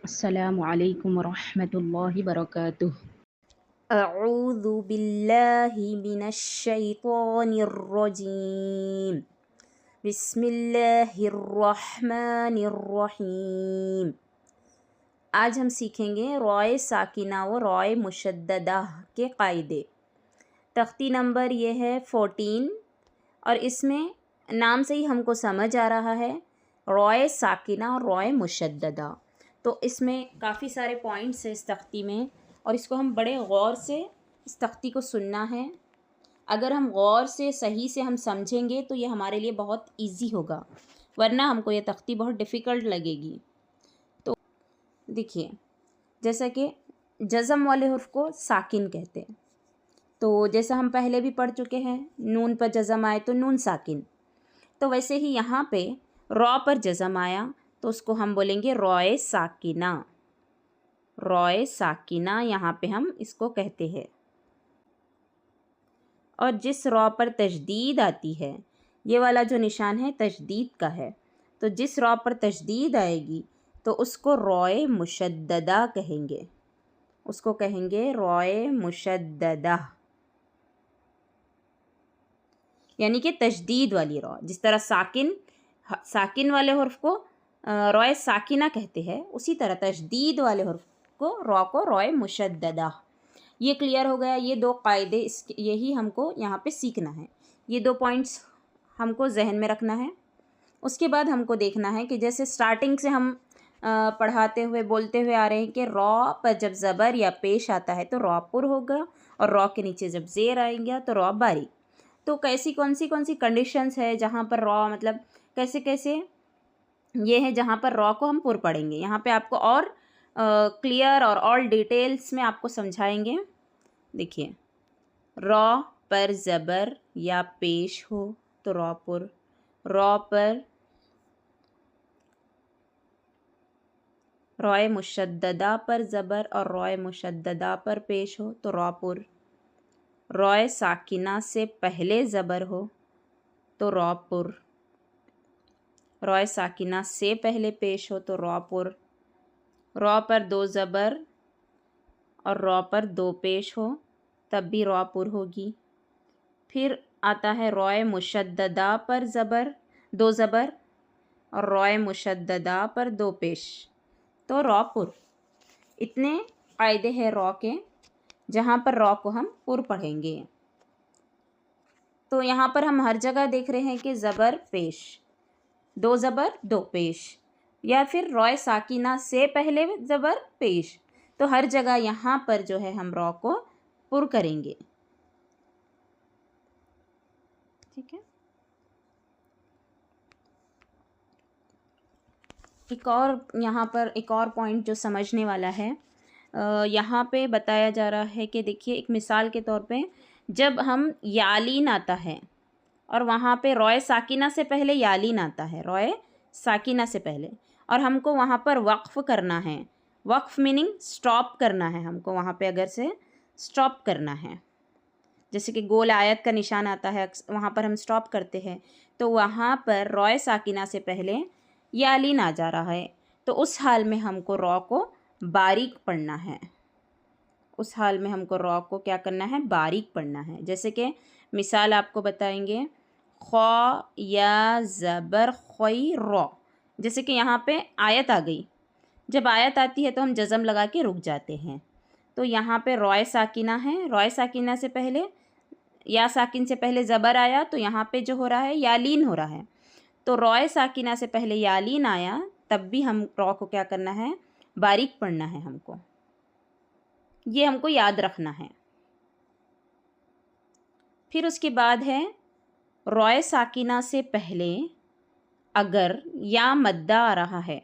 अस्सलामु अलैकुम वरहमतुल्लाहि वबरकातुह। अऊज़ु बिल्लाहि मिनश्शैतानिर्रजीम। बिस्मिल्लाहिर्रहमानिर्रहीम। आज हम सीखेंगे रॉय साकिना व रॉय मुशद्ददा के कायदे। तख्ती नंबर ये है 14 और इसमें नाम से ही हमको समझ आ रहा है रॉय साकिना और रॉय मुशद्ददा। तो इसमें काफ़ी सारे पॉइंट्स हैं इस तख्ती में और इसको हम बड़े गौर से इस तख्ती को सुनना है। अगर हम गौर से सही से हम समझेंगे तो ये हमारे लिए बहुत इजी होगा, वरना हमको ये तख्ती बहुत डिफ़िकल्ट लगेगी। तो देखिए, जैसा कि जज़म वाले हुर्फ को साकिन कहते हैं, तो जैसा हम पहले भी पढ़ चुके हैं नून पर जज़म आए तो नून साकिन, तो वैसे ही यहाँ पे रॉ पर जज़म आया तो उसको हम बोलेंगे रॉय साकिना। रॉय साकिना यहाँ पे हम इसको कहते हैं। और जिस रॉ पर तशदीद आती है, ये वाला जो निशान है तशदीद का है, तो जिस रॉ पर तशदीद आएगी तो उसको रॉय मुशद्ददा कहेंगे। उसको कहेंगे रॉय मुशद्ददा, यानी कि तशदीद वाली रॉ। जिस तरह साकिन वाले हुर्फ को रॉय साकिना कहते हैं, उसी तरह तशदीद वाले हुर्फ को रॉय मुशद्ददा। ये क्लियर हो गया। ये दो कायदे यही हमको यहाँ पे सीखना है। ये दो पॉइंट्स हमको जहन में रखना है। उसके बाद हमको देखना है कि जैसे स्टार्टिंग से हम पढ़ाते हुए बोलते हुए आ रहे हैं कि रॉ पर जब ज़बर या पेश आता है तो रॉ पुर होगा, और रॉ के नीचे जब ज़ेर आएगा तो रॉ बारीक। तो कैसी कौन सी कंडीशंस है जहाँ पर रॉ मतलब कैसे कैसे ये है जहाँ पर रॉ को हम पुर पढ़ेंगे। यहाँ पे आपको और क्लियर और ऑल डिटेल्स में आपको समझाएंगे। देखिए, रॉ पर ज़बर या पेश हो तो रॉ पुर, रॉ पर रॉय मुशद्ददा पर ज़बर और रॉय मुशद्ददा पर पेश हो तो रॉ पुर, रॉय साकिना से पहले ज़बर हो तो रॉ पुर, रॉय साकिना से पहले पेश हो तो रॉ पुर, रॉ पर दो ज़बर और रॉ पर दो पेश हो तब भी रॉ पुर होगी। फिर आता है रॉय मुशद्ददा पर ज़बर, दो ज़बर और रॉय मुशद्ददा पर दो पेश तो रॉ पुर। इतने कायदे हैं रॉ के जहाँ पर रॉ को हम पुर पढ़ेंगे। तो यहाँ पर हम हर जगह देख रहे हैं कि ज़बर पेश, दो ज़बर दो पेश, या फिर रॉय साकिना से पहले ज़बर पेश, तो हर जगह यहाँ पर जो है हम रॉ को पुर करेंगे। ठीक है। एक और यहाँ पर एक और पॉइंट जो समझने वाला है, यहाँ पे बताया जा रहा है कि देखिए, एक मिसाल के तौर पे जब हम यालीन आता है और वहाँ पे रॉय साकिना से पहले यालीन आता है, रॉय साकिना से पहले, और हमको वहाँ पर वक्फ़ करना है। वक्फ़ मीनिंग स्टॉप करना है हमको, वहाँ पे अगर से स्टॉप करना है, जैसे कि गोल आयत का निशान आता है वहाँ पर हम स्टॉप करते हैं, तो वहाँ पर रॉय साकिना से पहले यालीन आ जा रहा है, तो उस हाल में हमको रॉ को बारीक पढ़ना है। उस हाल में हमको रॉ को क्या करना है, बारीक पढ़ना है। जैसे कि मिसाल आपको बताएंगे, ख़ौ या ज़बर ख़ुई रॉ। जैसे कि यहाँ पे आयत आ गई, जब आयत आती है तो हम जज़म लगा के रुक जाते हैं। तो यहाँ पे रॉय साकिना है, रॉय साकिना से पहले या साकिन से पहले ज़बर आया, तो यहाँ पे जो हो रहा है यालीन हो रहा है। तो रॉय साकिना से पहले यालीन आया, तब भी हम रॉ को क्या करना है, बारीक पढ़ना है हमको। ये हमको याद रखना है। फिर उसके बाद है रॉय साकिना से पहले अगर या मद्दा आ रहा है,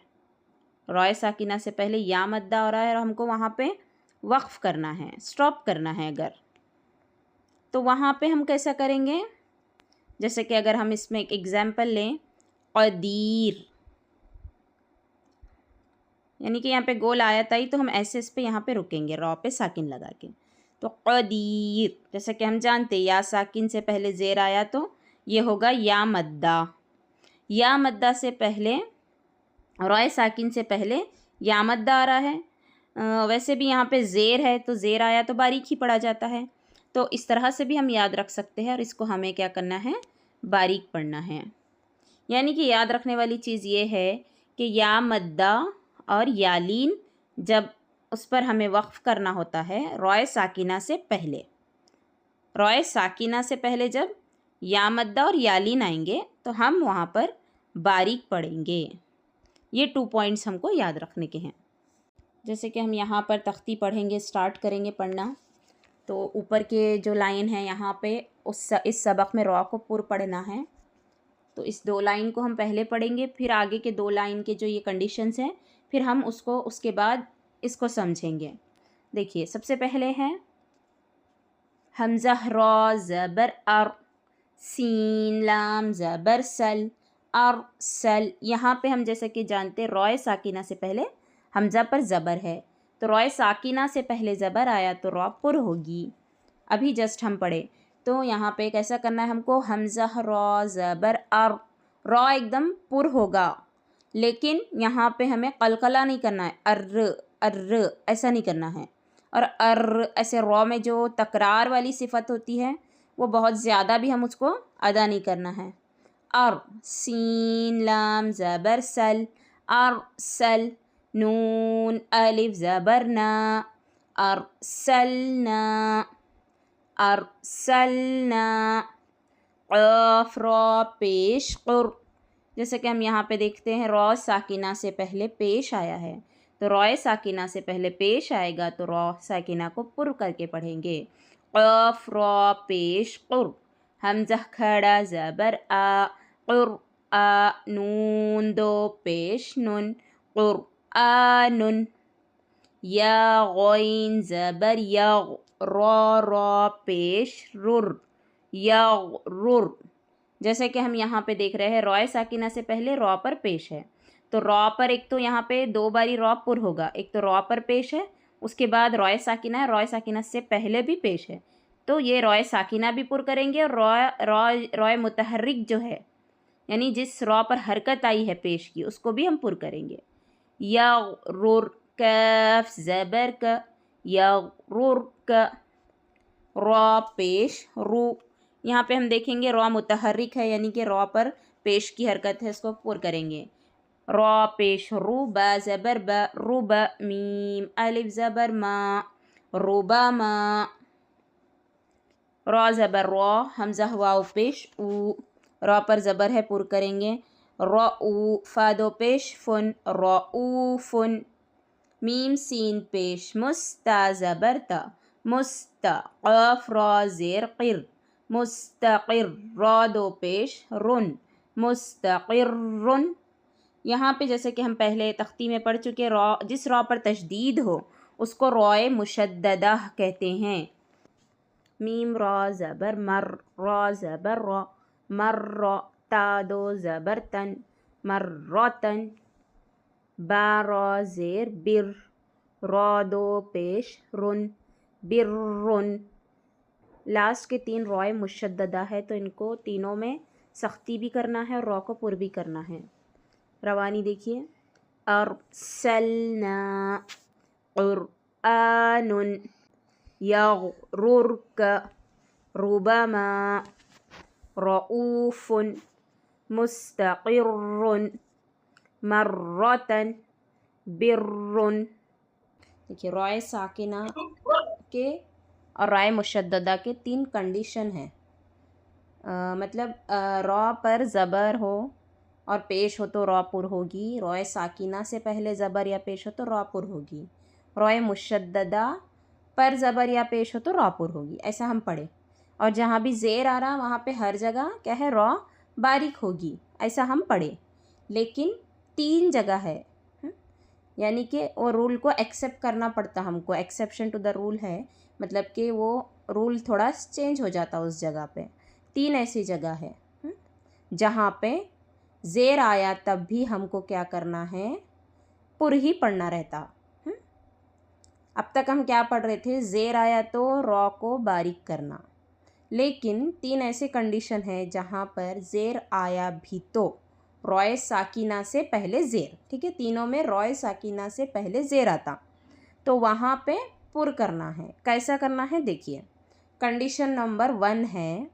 रॉय साकिना से पहले या मद्दा आ रहा है और हमको वहाँ पे वक्फ़ करना है, स्टॉप करना है अगर, तो वहाँ पे हम कैसा करेंगे। जैसे कि अगर हम इसमें एक एग्जाम्पल लें, क़दीर, यानी कि यहाँ पे गोल आयत आई तो हम ऐसे इस पे यहाँ पे रुकेंगे रॉ पे साकिन लगा के, तो क़दीर। जैसे कि हम जानते हैं या साकिन से पहले ज़ेर आया तो ये होगा या मद्दा। या मद्दा से पहले, रॉय साकिन से पहले या मद्दा आ रहा है। वैसे भी यहाँ पे ज़ेर है तो ज़ेर आया तो बारीक ही पढ़ा जाता है। तो इस तरह से भी हम याद रख सकते हैं और इसको हमें क्या करना है, बारीक पढ़ना है। यानी कि याद रखने वाली चीज़ ये है कि या मद्दा और यालीन जब उस पर हमें वक्फ़ करना होता है रॉय साकिना से पहले, रॉय साकिना से पहले जब या मद्दा और यालीन आएंगे तो हम वहाँ पर बारीक पढ़ेंगे। ये 2 पॉइंट्स हमको याद रखने के हैं। जैसे कि हम यहाँ पर तख्ती पढ़ेंगे, स्टार्ट करेंगे पढ़ना। तो ऊपर के जो लाइन है यहाँ पे इस सबक में रॉ को पुर पढ़ना है। तो इस 2 लाइन को हम पहले पढ़ेंगे, फिर आगे के 2 लाइन के जो ये कंडीशंस हैं फिर हम उसको उसके बाद इसको समझेंगे। देखिए सबसे पहले है हमज़ा रॉ ज़बर अर, सीन लाम ज़बर सल, अर सल। यहाँ पे हम जैसे कि जानते रॉय साकिना से पहले हमज़ा पर ज़बर है, तो रॉय साकिना से पहले ज़बर आया तो रॉ पुर होगी। अभी जस्ट हम पढ़े तो यहाँ पे कैसा करना है हमको, हमज़ा रॉ ज़बर अर, रॉ एकदम पुर होगा, लेकिन यहाँ पे हमें कलकला नहीं करना है, अर्र ऐसा नहीं करना है। और अर्र ऐसे रॉ में जो तकरार वाली सिफत होती है वो बहुत ज़्यादा भी हम उसको अदा नहीं करना है। अर, सीन लाम ज़बर सल, अर सल, नून अलिफ ज़बर ना, अरसलना, अरसलना, क़ाफ़ रॉ पेश क़ुर। जैसे कि हम यहाँ पे देखते हैं रॉ साकिना से पहले पेश आया है, तो रॉ साकिना से पहले पेश आएगा तो रॉ साकिना को पुर करके पढ़ेंगे। क़ाफ़ रॉ पेश क़ुर, हमज़ा खड़ा ज़बर आ, क़ुर आ, नून दो पेश नुन, क़ुरआनुन, या ग़ैन ज़बर या, रॉ पेश रुर, या रुर। जैसे कि हम यहाँ पे देख रहे हैं रॉ साकिना से पहले रॉ पर पेश है, तो रॉ पर एक तो यहाँ पे 2 बारी रॉ पुर होगा, एक तो रॉ पर पेश है, उसके बाद रॉ साकिना है, रॉ साकिना से पहले भी पेश है, तो ये रॉ साकिना भी पुर करेंगे। और रॉ मुतहर्रिक जो है यानी जिस रॉ पर हरकत आई है पेश की उसको भी हम पुर करेंगे। या रुर, कैफ ज़बर का, या रुर का, रॉ पेश रू। यहाँ पे हम देखेंगे रॉ मुतहर्रिक है यानी कि रॉ पर पेश की हरकत है, इसको पुर करेंगे। रॉ पेश रू, बा ज़बर ब, रुब, मीम अलिफ ज़बर मा, रुबा मा, रॉ ज़बर रॉ, हमज़ा वाव पेश ऊ, रॉ पर ज़बर है पुर करेंगे। रॉ ऊ, फा दो पेश फुन, रॉ ऊ फुन, मीम सीन पेश मुस्ता ज़बर ता, मुस्ता, क़ाफ़ रॉ ज़ेर क़िर, मुस्तक़िर, रॉ दो पेश रुन, मुस्तक़िर्रुन। यहाँ पे जैसे कि हम पहले तख्ती में पढ़ चुके रॉ, जिस रॉ पर तशदीद हो उसको रॉए मुशद्ददा कहते हैं। मीम रॉ ज़बर मर, रॉ ज़बर रॉ, मर्र, ता दो ज़बर तन, मर्रतन, बा रॉ ज़ेर बिर, रॉ दो पेश रुन, बिर्रुन। लास्ट के 3 रॉय मुशद्ददा है तो इनको तीनों में सख्ती भी करना है और रॉ को पुर भी करना है। रवानी देखिए, अरसलना, क़ुरआनुन, यग़रुरक, रुबमा, रऊफ़ुन, मुस्तक़िर्रुन, मर्रतन, बिर्रुन। देखिए रॉय साकिना के और रॉय मुशद्ददा के 3 कंडीशन हैं। मतलब रॉ पर ज़बर हो और पेश हो तो रॉ पुर होगी, रॉय साकिना से पहले ज़बर या पेश हो तो रॉ पुर होगी, रॉय मुशद्ददा पर ज़बर या पेश हो तो रॉ पुर होगी। ऐसा हम पढ़े। और जहाँ भी ज़ेर आ रहा वहाँ पे हर जगह क्या है, रॉ बारीक होगी, ऐसा हम पढ़े। लेकिन 3 जगह है, यानी कि वो रूल को एक्सेप्ट करना पड़ता हमको, एक्सेप्शन टू द रूल है, मतलब कि वो रूल थोड़ा चेंज हो जाता उस जगह पे। 3 ऐसी जगह है जहाँ पे ज़ेर आया तब भी हमको क्या करना है, पुर ही पढ़ना रहता। अब तक हम क्या पढ़ रहे थे, ज़ेर आया तो रॉ को बारीक करना, लेकिन 3 ऐसे कंडीशन है जहाँ पर ज़ेर आया भी तो रॉय साकिना से पहले ज़ेर, ठीक है, तीनों में रॉय साकिना से पहले ज़ेर आता, तो वहाँ पे पुर करना है। कैसा करना है देखिए, कंडीशन नंबर 1 है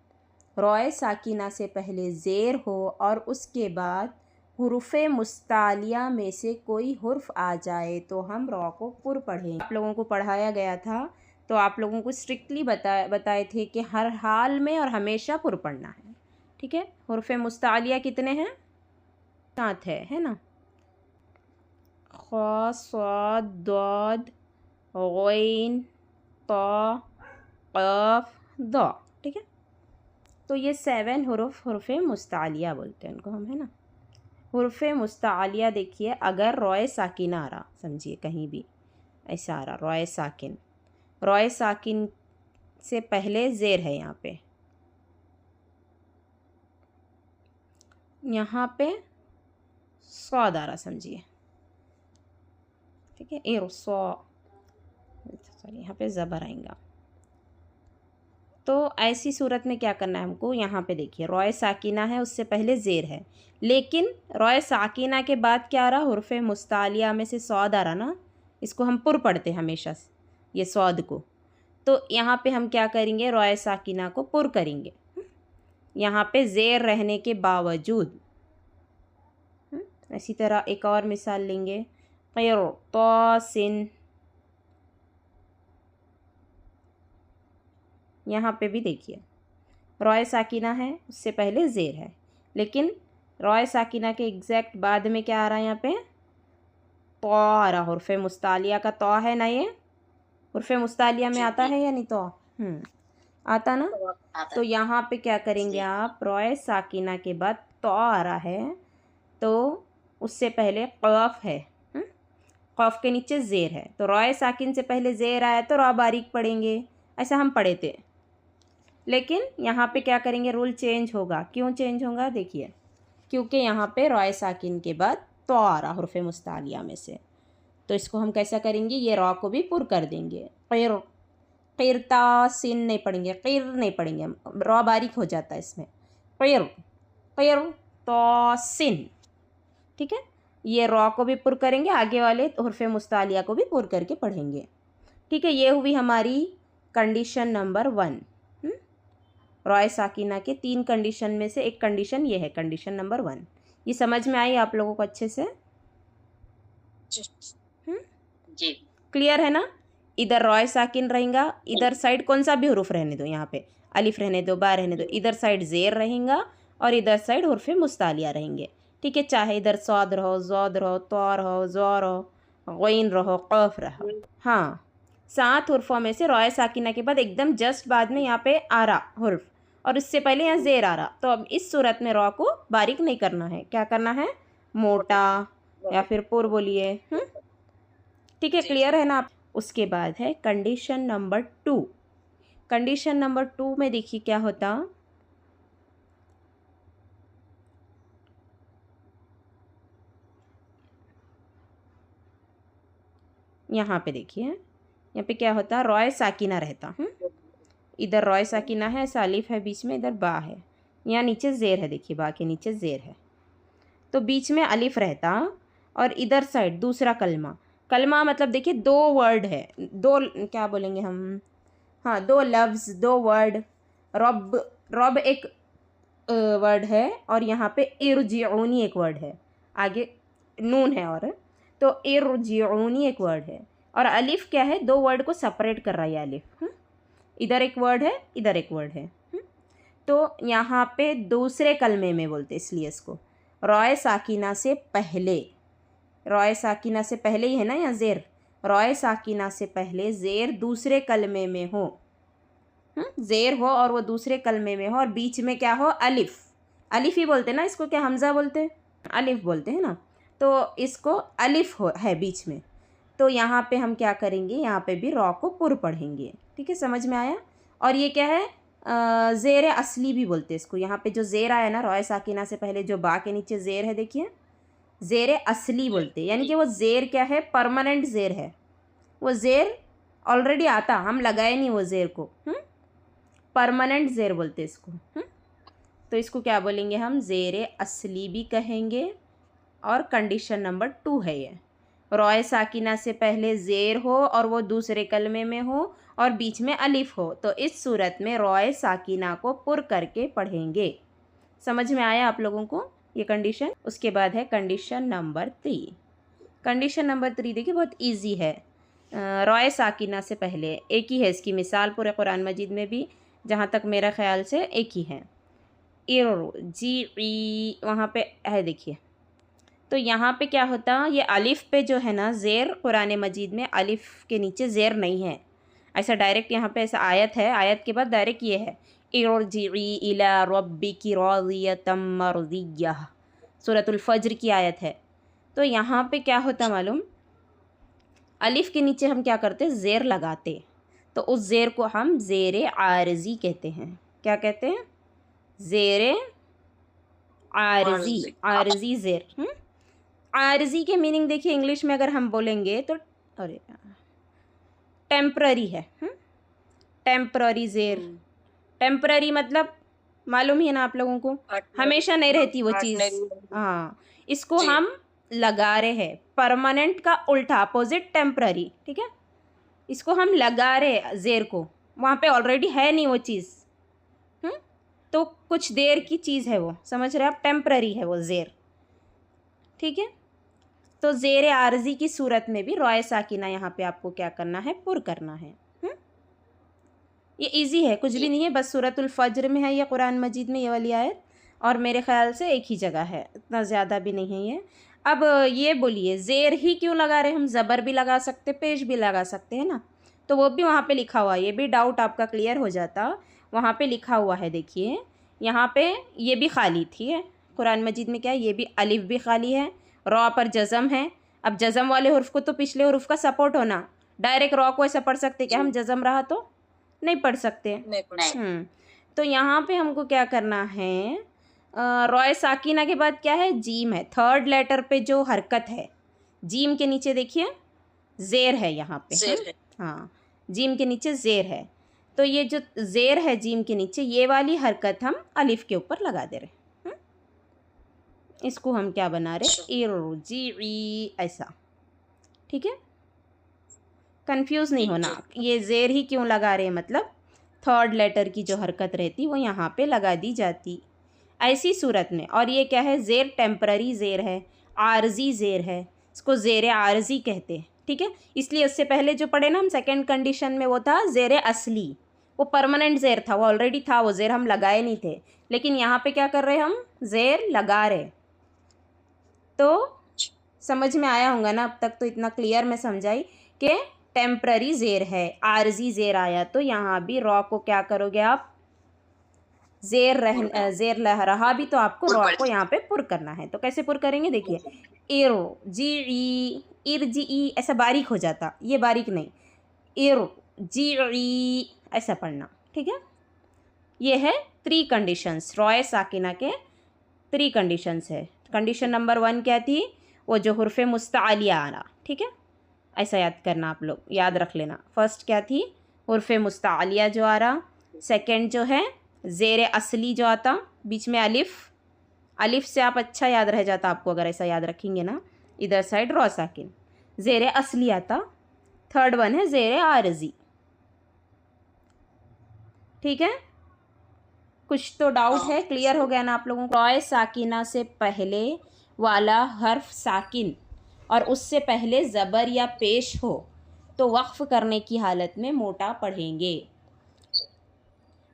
रॉय साकिना से पहले ज़ेर हो और उसके बाद हुर्फ़ मुस्तालिया में से कोई हुर्फ आ जाए तो हम रॉ को पुर पढ़ें। आप लोगों को पढ़ाया गया था, तो आप लोगों को स्ट्रिक्टली बताए थे कि हर हाल में और हमेशा पुर पढ़ना है, ठीक है। हुर्फ़ मुस्तालिया कितने हैं? 7 है ना, ख, स्वाद, दौद, गैन, तो, क़ाफ, द, ठीक है। तो ये 7 हुर्फ़ मुस्तालिया बोलते हैं उनको हम, है ना। हुर्फ़ मुस्तालिया देखिए, अगर रॉय साकिन आ रहा, समझिए कहीं भी ऐसा आ रहा रॉय साकिन, रॉय साकिन से पहले ज़ेर है यहाँ पे सौद आ रहा, समझिए, ठीक है, सॉरी यहाँ पे ज़बर आएगा। तो ऐसी सूरत में क्या करना है हमको, यहाँ पे देखिए रॉय साकिना है, उससे पहले ज़ेर है, लेकिन रॉय साकिना के बाद क्या आ रहा, हुर्फ़ मुस्तालिया में से सौद आ रहा ना, इसको हम पुर पढ़ते हमेशा ये सौद को। तो यहाँ पे हम क्या करेंगे, रॉय साकिना को पुर करेंगे यहाँ पे ज़ेर रहने के बावजूद। इसी तरह एक और मिसाल लेंगे, क़िरतासिन, यहाँ पे भी देखिए रॉय साकिना है, उससे पहले ज़ेर है, लेकिन रॉय साकिना के एग्जैक्ट बाद में क्या आ रहा है, यहाँ पे तो आ रहा, हुर्फ़ मुस्तालिया का तो है ना, ये हुर्फ़ मुस्तालिया में आता है या नहीं, तो आता ना। तो यहाँ पे क्या करेंगे आप, रॉय साकिना के बाद तो आ रहा है, तो उससे पहले क़ाफ है, क़ाफ के नीचे ज़ेर है, तो रॉय साकिन से पहले ज़ेर आया तो रॉ बारीक पढ़ेंगे, ऐसा हम पढ़े थे। लेकिन यहाँ पे क्या करेंगे, रूल चेंज होगा। क्यों चेंज होगा देखिए, क्योंकि यहाँ पे रॉय साकिन के बाद तो आ रहा हुर्फ़ मुस्तालिया में से, तो इसको हम कैसा करेंगे, ये रॉ को भी पुर कर देंगे। क़िरतासिन नहीं पढ़ेंगे, क़िर नहीं पढ़ेंगे, रॉ बारीक हो जाता है इसमें, क़िरतासिन, ठीक है। ये रॉ को भी पुर करेंगे, आगे वाले हुर्फ़ मुस्तालिया को भी पुर करके पढ़ेंगे, ठीक है। ये हुई हमारी कंडीशन नंबर 1। रॉय साकिना के 3 कंडीशन में से एक कंडीशन ये है, कंडीशन नंबर 1। ये समझ में आई आप लोगों को अच्छे से? जी, क्लियर है ना। इधर रॉय साकिन रहेगा, इधर साइड कौन सा भी हुरूफ रहने दो, यहाँ पे अलिफ रहने दो, बा रहने दो, इधर साइड ज़ेर रहेगा और इधर साइड हुर्फ़ मुस्तालिया रहेंगे, ठीक है। चाहे इधर सौद रहो, ज़ौद रहो, तो रहो, ज़ौ रहो, गैन रहो, क़ाफ रहो, हाँ, 7 हुर्फ़ों में से रॉय साकिना के बाद एकदम जस्ट बाद में यहाँ पे आ रहा हुर्फ़ और उससे पहले यहाँ ज़ेर आ रहा, तो अब इस सूरत में रॉ को बारीक नहीं करना है, क्या करना है, मोटा या फिर पुर बोलिए, ठीक है। क्लियर है ना आप। उसके बाद है कंडीशन नंबर 2। कंडीशन नंबर 2 में देखिए क्या होता, यहाँ पे देखिए, यहाँ पे क्या होता, रॉय साकिना रहता, इधर रॉय साकिना है, ऐसा अलिफ है बीच में, इधर बा है, यहाँ नीचे ज़ेर है, देखिए बा के नीचे ज़ेर है, तो बीच में अलिफ रहता और इधर साइड दूसरा कलमा मतलब देखिए 2 वर्ड है, 2 क्या बोलेंगे हम, हाँ 2 लफ्ज़, 2 वर्ड, रब एक वर्ड है और यहाँ पे इरजिऊनी एक वर्ड है, आगे नून है, और तो इरजिऊनी एक वर्ड है और अलिफ क्या है, 2 वर्ड को सेपरेट कर रहा है अलिफ, इधर एक वर्ड है, इधर एक वर्ड है, तो यहाँ पे दूसरे कलमे में बोलते, इसलिए इसको रॉय साकिना से पहले, रॉय साकिना से पहले ही है ना यहाँ ज़ेर, रॉय साकिना से पहले ज़ेर दूसरे कलमे में हो, ज़ेर हो और वो दूसरे कलमे में हो और बीच में क्या हो, अलिफ, अलिफ ही बोलते ना इसको, क्या हमज़ा बोलते, अलिफ बोलते हैं ना, तो इसको अलिफ हो है बीच में, तो यहाँ पे हम क्या करेंगे, यहाँ पे भी रॉ को पुर पढ़ेंगे, ठीक है, समझ में आया। और ये क्या है, ज़ेर असली भी बोलते हैं इसको, यहाँ पे जो ज़ेर आया ना रॉय साकिना से पहले, जो बा के नीचे ज़ेर है, देखिए ज़ेर असली बोलते हैं, यानी कि वो ज़ेर क्या है, परमानेंट ज़ेर है, वो ज़ेर ऑलरेडी आता, हम लगाए नहीं वो ज़ेर को, परमानेंट ज़ेर बोलते हैं इसको, तो इसको क्या बोलेंगे हम, ज़ेर असली भी कहेंगे। और कंडीशन नंबर 2 है ये, रॉय साकिना से पहले ज़ेर हो और वो दूसरे कलमे में हो और बीच में अलिफ हो, तो इस सूरत में रॉय साकिना को पुर करके पढ़ेंगे। समझ में आया आप लोगों को ये कंडीशन? उसके बाद है कंडीशन नंबर 3। कंडीशन नंबर 3 देखिए बहुत इजी है। रॉय साकिना से पहले एक ही है इसकी मिसाल पूरे कुरान मजीद में भी, जहाँ तक मेरा ख्याल से एक ही है। जी वहाँ पे है देखिए। तो यहाँ पे क्या होता, ये अलिफ पे जो है ना ज़ेर, कुरान मजीद में अलिफ के नीचे ज़ेर नहीं है। ऐसा डायरेक्ट यहाँ पे ऐसा आयत है, आयत के बाद डायरेक्ट ये है, इरजिई इला रब्बिकी राज़ियतम मर्ज़िय्यह, सूरतुल फज्र की आयत है। तो यहाँ पे क्या होता मालूम, अलिफ के नीचे हम क्या करते, ज़ेर लगाते, तो उस ज़ेर को हम ज़ेर आरज़ी कहते हैं। क्या कहते हैं, ज़ेर आरज़ी, आरज़ी ज़ेर। आरज़ी के मीनिंग देखिए इंग्लिश में अगर हम बोलेंगे तो अरे टेम्प्ररी है। टेम्प्ररी ज़ेर, टेम्प्ररी मतलब मालूम ही है ना आप लोगों को, हमेशा नहीं रहती वो चीज़। हाँ, इसको हम लगा रहे हैं, परमानेंट का उल्टा अपोजिट टेम्प्ररी, ठीक है। इसको हम लगा रहे ज़ेर को, वहाँ पे ऑलरेडी है नहीं वो चीज़, तो कुछ देर की चीज़ है वो, समझ रहे आप, टेम्प्ररी है वो ज़ेर, ठीक है। तो ज़ेर आरज़ी की सूरत में भी रॉय साकिना यहाँ पे आपको क्या करना है, पुर करना है। ये इजी है, कुछ भी नहीं है, बस सूरतुल फज्र में है ये कुरान मजीद में ये वाली आयत, और मेरे ख्याल से एक ही जगह है, इतना ज़्यादा भी नहीं है ये। अब ये बोलिए ज़ेर ही क्यों लगा रहे हम, ज़बर भी लगा सकते, पेश भी लगा सकते हैं ना, तो वो भी वहाँ पे लिखा हुआ है, ये भी डाउट आपका क्लियर हो जाता। वहाँ पे लिखा हुआ है देखिए, यहाँ पे ये भी खाली थी है कुरान मजीद में, क्या है, ये भी अलिफ भी खाली है, रॉ पर जज़म है। अब जज़म वाले हुर्फ को तो पिछले हुर्फ का सपोर्ट होना, डायरेक्ट रॉ को ऐसा पढ़ सकते क्या हम, जज़म रहा तो नहीं पढ़ सकते, तो यहाँ पे हमको क्या करना है, रॉय साकिना के बाद क्या है, जीम है, थर्ड लेटर पे जो हरकत है, जीम के नीचे देखिए ज़ेर है यहाँ पे, हाँ जीम के नीचे ज़ेर है, तो ये जो ज़ेर है जीम के नीचे, ये वाली हरकत हम अलिफ के ऊपर लगा दे रहे, इसको हम क्या बना रहे, इरजिई, ऐसा, ठीक है। कंफ्यूज नहीं होना, ये ज़ेर ही क्यों लगा रहे हैं, मतलब थर्ड लेटर की जो हरकत रहती वो यहाँ पे लगा दी जाती ऐसी सूरत में। और ये क्या है, ज़ेर टेम्पररी ज़ेर है, आरज़ी ज़ेर है, इसको ज़ेर आरज़ी कहते हैं, ठीक है। इसलिए उससे पहले जो पढ़े ना हम सेकंड कंडीशन में, वो था ज़ेर असली, वो परमानेंट ज़ेर था, वो ऑलरेडी था, वो ज़ेर हम लगाए नहीं थे, लेकिन यहाँ पे क्या कर रहे हम, ज़ेर लगा रहे। तो समझ में आया होगा ना अब तक, तो इतना क्लियर मैं समझाई कि टेम्प्ररी ज़ेर है, आरज़ी ज़ेर आया, तो यहाँ भी रॉ को क्या करोगे आप, ज़ेर रहा भी तो आपको रॉ को यहाँ पे पुर करना है। तो कैसे पुर करेंगे देखिए, इरजी ऐसा बारीक हो जाता, ये बारीक नहीं, इरजी ऐसा पढ़ना, ठीक है। ये है 3 कंडीशंस, रॉय साकिना के 3 कंडीशंस है। कंडीशन नंबर 1 क्या थी, वो जो हुर्फ़ मुस्तआलिया आना, ठीक है, ऐसा याद करना आप लोग, याद रख लेना। फर्स्ट क्या थी, हुर्फ़ मुस्तआलिया जो आ रहा, सेकंड जो है ज़ेर असली जो आता, बीच में अलिफ, अलिफ से आप अच्छा याद रह जाता आपको अगर ऐसा याद रखेंगे ना, इधर साइड रॉ साकिन, ज़ेर असली आता। थर्ड वन है ज़ेर आरज़ी, ठीक है। कुछ तो डाउट है, क्लियर हो गया ना आप लोगों को। रॉय साकिना से पहले वाला हर्फ साकिन और उससे पहले ज़बर या पेश हो तो वक्फ़ करने की हालत में मोटा पढ़ेंगे।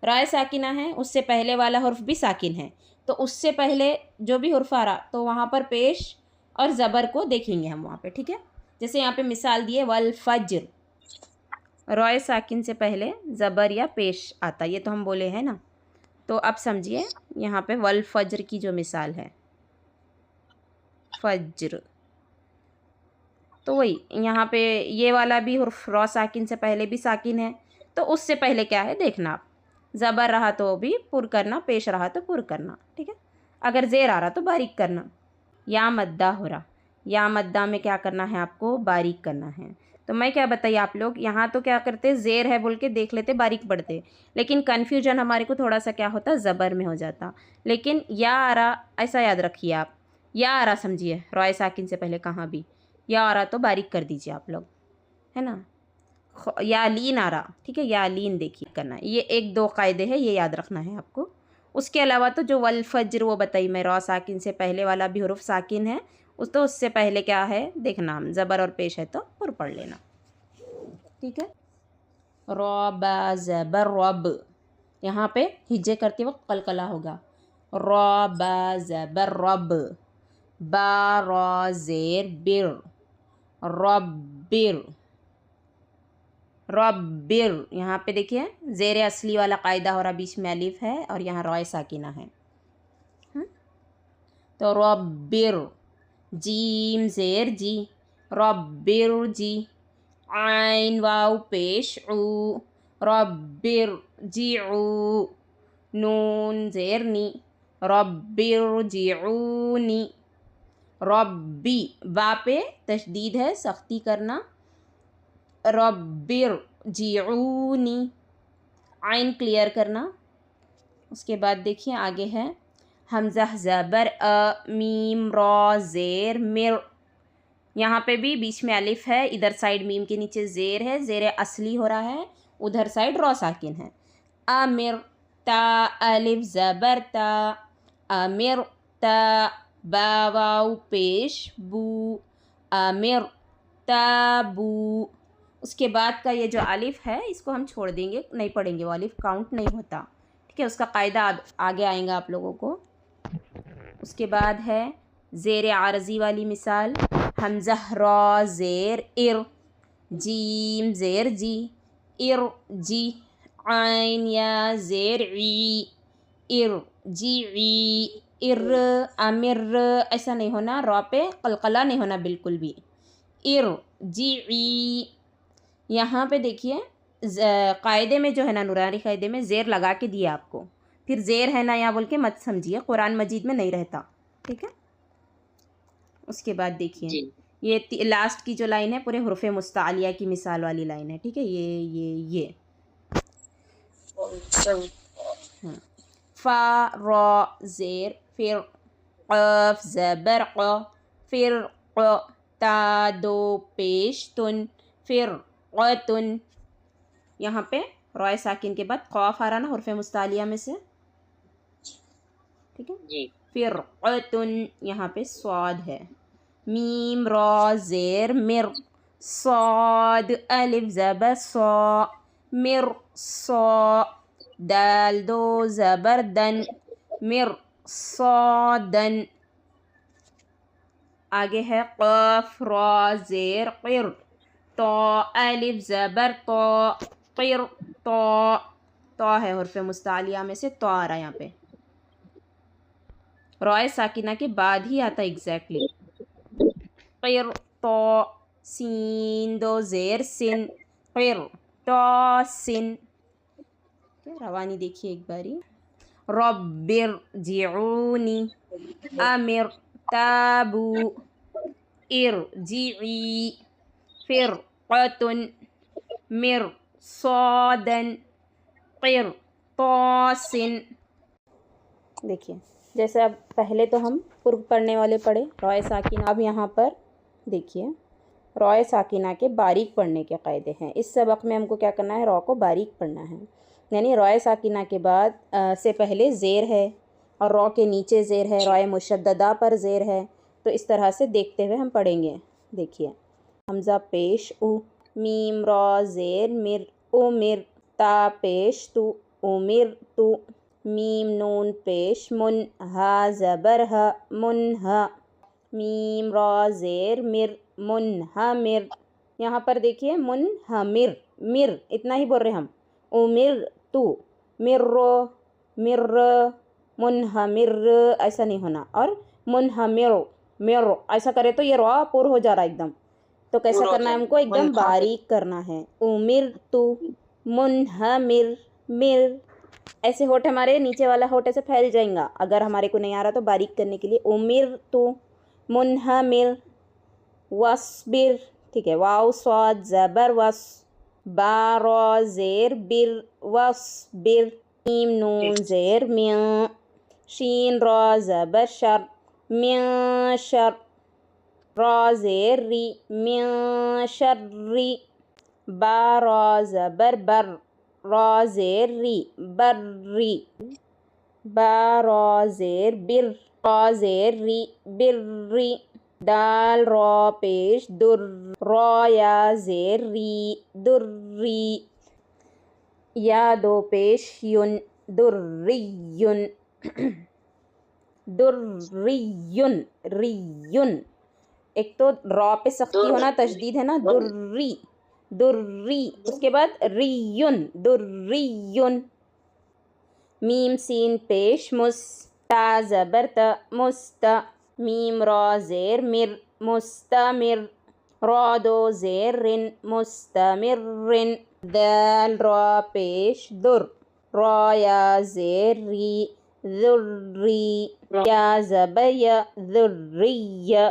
रॉय साकिना है, उससे पहले वाला हुर्फ भी साकिन है, तो उससे पहले जो भी हुर्फ आ रहा तो वहाँ पर पेश और ज़बर को देखेंगे हम वहाँ पे, ठीक है। जैसे यहाँ पे मिसाल दिए, वल फज्र, रॉय साकिन से पहले ज़बर या पेश आता, ये तो हम बोले हैं ना। तो अब समझिए यहाँ पे वल फज्र की जो मिसाल है, फज्र, तो वही यहाँ पे ये वाला भी हुर्फ रॉ साकिन से पहले भी साकिन है, तो उससे पहले क्या है देखना आप, ज़बर रहा तो भी पुर करना, पेश रहा तो पुर करना, ठीक है। अगर ज़ेर आ रहा तो बारीक करना। या मद्दा हो रहा, या मद्दा में क्या करना है आपको, बारीक करना है। तो मैं क्या बताइए, आप लोग यहाँ तो क्या करते, ज़ेर है बोल के देख लेते, बारीक पढ़ते, लेकिन कन्फ्यूजन हमारे को थोड़ा सा क्या होता, ज़बर में हो जाता। लेकिन या आरा ऐसा याद रखिए आप, या आरा समझिए, रॉय साकिन से पहले कहाँ भी या आरा तो बारीक कर दीजिए आप लोग, है ना। या लीन आरा, ठीक है, या लीन देखिए करना है। ये एक दो कायदे हैं, ये याद रखना है आपको। उसके अलावा तो जो वल फज्र वो बताई मैं, रॉ साकिन से पहले वाला भी हुरुफ साकिन है, उस तो उससे पहले क्या है देखना, हम ज़बर और पेश है तो और पढ़ लेना, ठीक है। रॉब ज़बर रब, यहाँ पे हिज्जे करते वक्त कलकला होगा। रॉब ज़बर रब, बा रॉ ज़ेर बिर, रब्बिर, रब्बिर। यहाँ पे देखिए ज़ेर असली वाला कायदा हो रहा, बीच में अलिफ है और यहाँ रॉय साकिना है। तो रब्बिर, जीम ज़ेर जी, रब्बिर जी, आइन वाव पेश ऊ, रब्बिर जीऊ, नून ज़ेर नी, रब्बिर जीऊनी, रब्बी, बा पे तशदीद है, सख्ती करना, रब्बिर जीऊनी, आइन क्लियर करना। उसके बाद देखिए आगे है हमज़ा ज़बर अ, मीम रॉ ज़ेर मिर, यहाँ पे भी बीच में अलिफ है, इधर साइड मीम के नीचे ज़ेर है, ज़ेर असली हो रहा है, उधर साइड रॉ साकिन है। अमिर, ता अलिफ ज़बर ता, अमिर ता, बा वाव पेश बू, अमिर ताबू। उसके बाद का ये जो अलिफ है इसको हम छोड़ देंगे, नहीं पढ़ेंगे, वो अलिफ काउंट नहीं होता, ठीक है। उसका कायदा आगे आएगा आप लोगों को। उसके बाद है ज़ेर आरज़ी वाली मिसाल, हमज़ा रॉ ज़ेर इर, जीम ज़ेर जी, इर जी, आइन या ज़ेर ई, इर जी ई, इर, अमिर ऐसा नहीं होना, रॉ पे कलकला नहीं होना बिल्कुल भी, इर जी ई। यहाँ पे देखिए कायदे में जो है ना, नूरानी कायदे में ज़ेर लगा के दिया आपको, फिर ज़ेर है ना यहाँ बोल के मत समझिए, कुरान मजीद में नहीं रहता, ठीक है। उसके बाद देखिए ये लास्ट की जो लाइन है पूरे हुर्फ़ मुस्तालिया की मिसाल वाली लाइन है, ठीक है। ये हाँ, फ़ा रॉ ज़ेर फिर, क़ाफ़ ज़बर क़, फिर क़, ता दो पेश तुन, फिर क़तुन। यहाँ पे रॉय साकिन के बाद क़ाफ़ आ रहा ना हुर्फ़ मुस्तालिया में से, ठीक है। फिर क़तुन, यहाँ पे स्वाद है, मीम रॉ ज़ेर मिर, स्वाद अलिफ ज़बर सॉ, मिर सॉ, दाल दो ज़बर दन, मिर सॉदन। आगे है क़ाफ़ रॉ ज़ेर क़िर, तो अलिफ ज़बर तो, क़िर तो है हुर्फ़ मुस्तालिया में से तो आ रहा है यहाँ पे, रॉय साकिना के बाद ही आता एग्जैक्टली। क़िर तो, सीन दो ज़ेर सिन, क़िर तो सिन। रवानी देखिए एक बारी, रब्बिर जिऊनी, अमिर ताबू, इरजिई, फिर क़तुन, मिर सौदन, क़िर तोसिन। देखिए जैसे अब पहले तो हम पूर्व पढ़ने वाले पढ़े रॉय साकिना, अब यहाँ पर देखिए रॉय साकिना के बारीक पढ़ने के कायदे हैं। इस सबक में हमको क्या करना है, रॉ को बारीक पढ़ना है, यानी रॉय साकिना के बाद से पहले ज़ेर है और रॉ के नीचे ज़ेर है, रॉय मुशद्ददा पर ज़ेर है, तो इस तरह से देखते हुए हम पढ़ेंगे। देखिए हमज़ा पेश उ, मीम रॉ ज़ेर मिर, उमिर, ता पेश तु, उमिर तु, मीम नून पेश मुन, हा ज़बर ह, मुनहा, मीम रॉ ज़ेर मिर, मुनहमिर। यहाँ पर देखिए मुनहमिर, मिर इतना ही बोल रहे हम, उमिर तु, मिर्रो, मिर्र, मुनहमिर ऐसा नहीं होना, और मुनहमिर मिर ऐसा करे तो ये रॉ पुर हो जा रहा है एकदम। तो कैसा करना है हमको, एकदम बारीक करना है, उमिर तु, मुनहमिर, मिर। ऐसे होठ हमारे नीचे वाला होठ ऐसे फैल जाएगा, अगर हमारे को नहीं आ रहा तो बारीक करने के लिए उमिर तु, मुनहमिर, वस्बिर, ठीक है। वाव स्वाद ज़बर वस, बा रा ज़ेर बिर वस्बिर, मीम नून ज़ेर म्या, शीन रा ज़बर शर म्या शर, रा ज़ेर री म्या शर्री, बा रा ज़बर बर, रा ज़ेर री बर्री, बा रा ज़ेर बिर, रा ज़ेर री बिर्री, दाल रा पेश दुर, रा या ज़ेर री दुर्री, या दो पेश युन दुर्रियुन दुर्रियुन रियुन। एक तो रॉ पे सख्ती होना, तशदीद है ना, दुर्री दुर्री, उसके बाद रियुन दुर्रियुन। मीम सीन पेश मुस, ता ज़बर त मुस्त, मीम रा ज़ेर मिर मुस्तमिर, रा दो ज़ेर रिन मुस्तमिर्रिन, दाल रा पेश दुर, रा या ज़ेर री ज़ुर्री, या ज़बर य ज़ुर्रिय,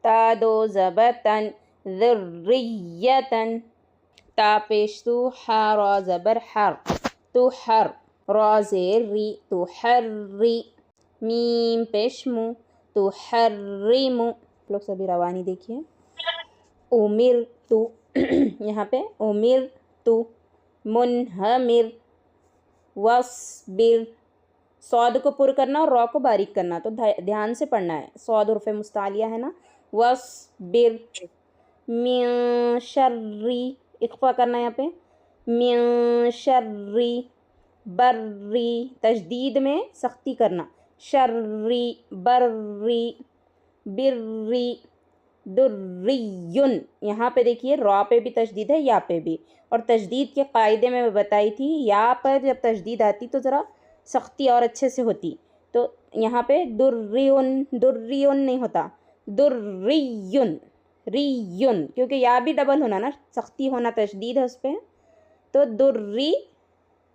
ता दो ज़बर तन ज़ुर्रियतन, ता पेश तू, हा रा ज़बर हर तू हर, रा ज़ेर री तू हर्री, मीम पेश मु तू हर्रिमु। लोग सभी रवानी देखिए। उमिर तू यहाँ पे उमिर तू, मुनहमिर, वस्बिर, सौद को पुर करना और रॉ को बारीक करना, तो ध्यान से पढ़ना है। सौद उर्फ़े मुस्तालिया है ना। वस्बिर, मिन शर्री, इख्फा करना यहाँ पे, मिन शर्री, बर्री, तशदीद में सख्ती करना, शर्री बर्री, बिर्री, दुर्रियुन। यहाँ पे देखिए रॉ पे भी तशदीद है, या पे भी, और तशदीद के कायदे में मैं बताई थी, या पर जब तशदीद आती तो ज़रा सख्ती और अच्छे से होती। तो यहाँ पे दुर्रियुन दुर्रियुन नहीं होता, दुर्रियुन रियुन, क्योंकि या भी डबल होना ना, सख्ती होना, तशदीद है उस पर, तो दुर्री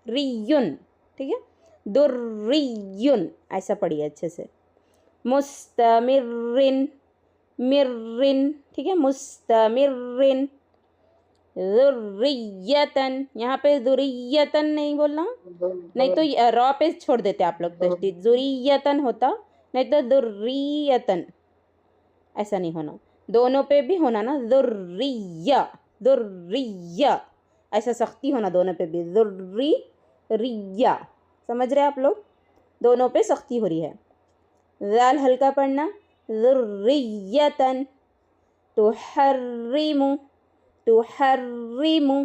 रियुन, ठीक है। दुर्रियुन ऐसा पढ़िए अच्छे से। मुस्तमिर्रिन मिर्रिन, ठीक है, मुस्तमिर्रिन। ज़ुर्रियतन, यहाँ पे ज़ुर्रियतन नहीं बोलना, नहीं तो रॉ पे छोड़ देते आप लोग तशदीद, ज़ुर्रियतन होता, नहीं तो दुर्रियतन, ऐसा नहीं होना, दोनों पे भी होना ना, ज़ुर्रिया ज़ुर्रिया, ऐसा सख्ती होना दोनों पे भी, ज़ुर्रिया। समझ रहे आप लोग, दोनों पे सख्ती हो रही है। ज़ाल हल्का पढ़ना, ज़ुर्रियतन, तुहर्रिमु तुहर्रिमु,